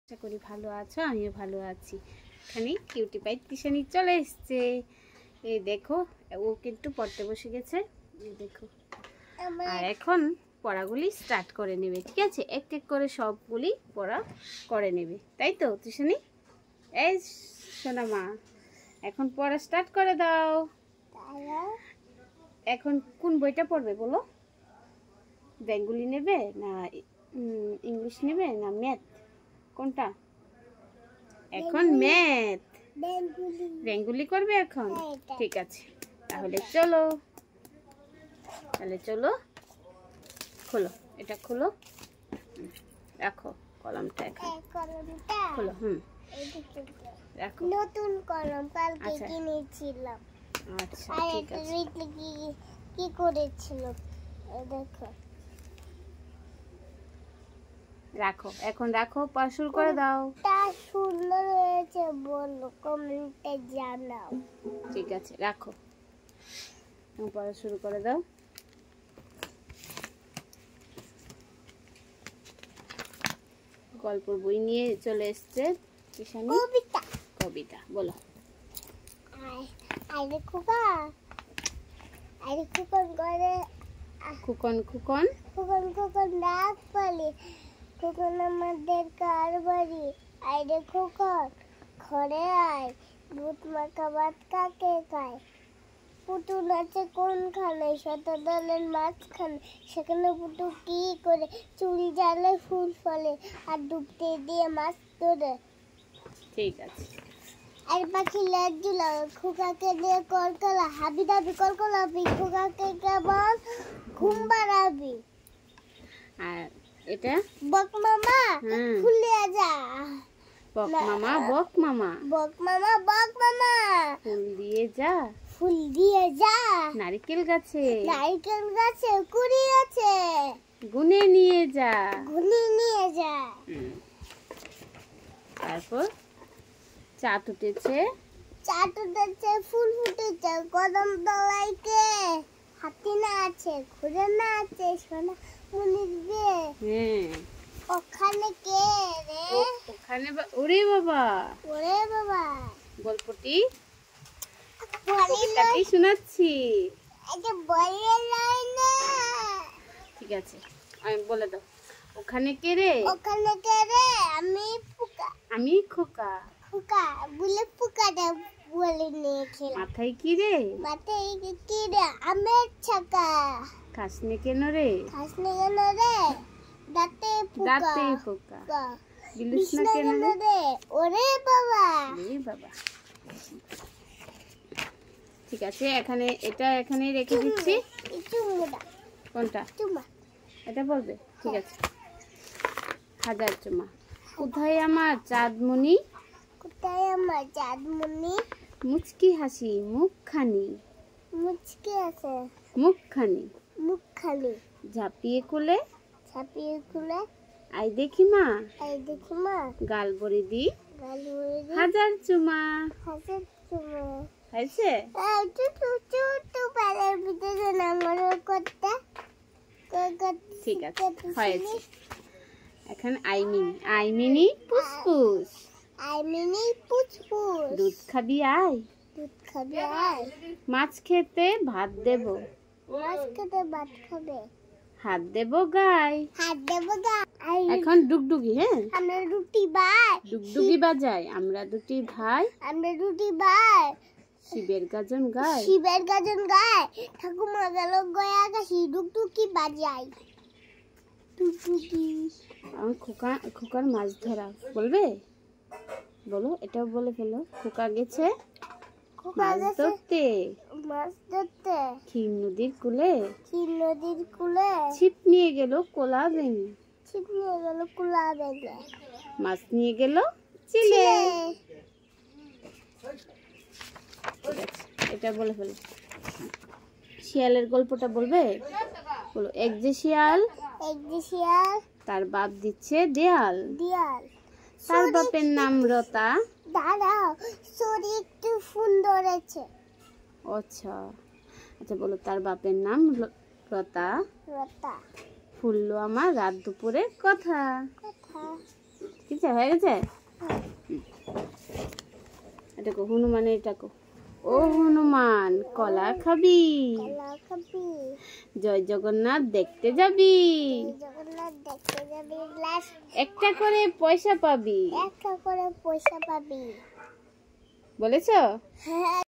আশা করি ভালো আছো, আমিও ভালো আছি। এখানে কিউটি পাই টিশানি চলে এসছে। এই দেখো, ও কিন্তু পড়তে বসে গেছে। এই দেখো, আর এখন পড়াগুলি স্টার্ট করে নেবে। ঠিক আছে, এক এক করে সবগুলি পড়া করে নেবে, তাই তো টিশানি? এই সোনা মা, এখন পড়া স্টার্ট করে দাও। এখন কোন বইটা পড়বে বলো? বেঙ্গলি নেবে না ইংলিশ নেবে না ম্যাথ? কোনটা? এখন ম্যাথ, বেঙ্গলি করবে এখন। ঠিক আছে, তাহলে চলো, খোলো, এটা খোলো, রাখো কলমটা, এখন খোলো। রাখো। নতুন কলম কালকে কিনেছিলাম। আচ্ছা, ঠিক আছে। কি করেছিল দেখো। রাখো, এখন রাখো, পড়া শুরু করে দাও। তা সুন্দর হয়েছে বলো, কমেন্টে জানাও। ঠিক আছে, রাখো, পড়া শুরু করে দাও। গল্পের বই নিয়ে চলে এসছে টিশানি। কবিতা বলো। আরে খোকা, আরে খোকন করে খুকন খুকন খোকন খোকন ডাক পালি, খোকন আমাদের কার বাড়ি? আরে খোকন ঘরে আয়, দুধ মাখা ভাত কাকে খায়? পুতুল আছে কোনখানে? শতদলের মাঝখানে। সেখানে পুতুল কি করে? চুল জালে ফুল ফলে, আর ডুবতে দিয়ে মাছ ধরে। ঠিক আছে। আর পাখি লেজ ঝুলা, খোকাকে দিয়ে কলকলা, হাবি দাবি কলকলাবি, খোকাকে কেবল ঘুম পাড়াবি। আর এটা বক মামা ফুলে যা, বক মামা বক মামা, বক মামা বক মামা ফুল দিয়ে যা, ফুল দিয়ে যা, নারকেল গাছে কুড়ি আছে, গুনে নিয়ে যা, গুনি নিয়ে যা। তারপর চাঁদ উঠেছে, ফুল ফুটেছে, কদম তলায় কে? হাতি না আছে, ঘুরে না আছে, সোনা মনির বে। ওখানে কে রে? ওখানে ওরে বাবা, ওরে বাবা, গল্পটি কবিতাটি শোনাচ্ছি। ঠিক আছে, আমি বলে দাও। ওখানে কে রে? ওখানে কে রে? আমি খোকা। খোকা বলে পোকাটা বলে নিয়েছিলাম। মাথায় কি রে? মাথায় কি রে? আমের ছাকা। খাসনে কেন রে? দাঁতে পোকা। বিলুস না কেন রে? ওরে বাবা, ঠিক আছে, এটা এখানেই রেখে দিচ্ছি। কোনটা? এটা বলবে? ঠিক আছে। হাজার চুমা। কোথায় আমার চাঁদমণি? মুচকি হাসি মুখখানি, মুখখানি ঝাঁপিয়ে কোলে, আই দেখি মা, গাল ভরে দি, হাজার চুমা। হয়েছে? ঠিক আছে, হয়েছে। এখন আইমিনি পুসপুস, দুধ খাবি আয়, মাছ খেতে ভাত দেব, হাত দেব গায়। এখন ডুগডুগি। হ্যাঁ, আমরা ডুগডুগি বাজায়, আমরা দুটি ভাই, শিবের গাজন গায়, ঠাকুমা গেল গয়া গাছি, ডুগডুগি বাজাই। খোকার মাছ ধরা বলবে? বলো, এটাও বলে ফেলো। খোকা গেছে মাছ ধরতে, ক্ষীর নদীর কুলে, ছিপ নিয়ে গেল কোলা ভেঙে, মাছ নিয়ে গেল চিলে। ঠিক আছে, এটা বলে ফেলো। শিয়ালের গল্পটা বলবে? বলো। এক যে শিয়াল, তার বাপ দিচ্ছে দেয়াল, তার বাপের নাম রতা। দাঁড়াও, শরীর একটু সুন্দর আছে। আচ্ছা, বলো। তার বাপের নাম রতা, ফুললো আমার রাত দুপুরে কথা। বাকি হয়ে গেছে। এটা কো হনুমানের, এটা কো ও হনুমান কলা খাবি, কলা খাবি, জয় জগন্নাথ দেখতে যাবি, জগন্নাথ দেখতে যাবি, লাস্ট একটা করে পয়সা পাবি, একটা করে পয়সা পাবি। বলেছো? হ্যাঁ।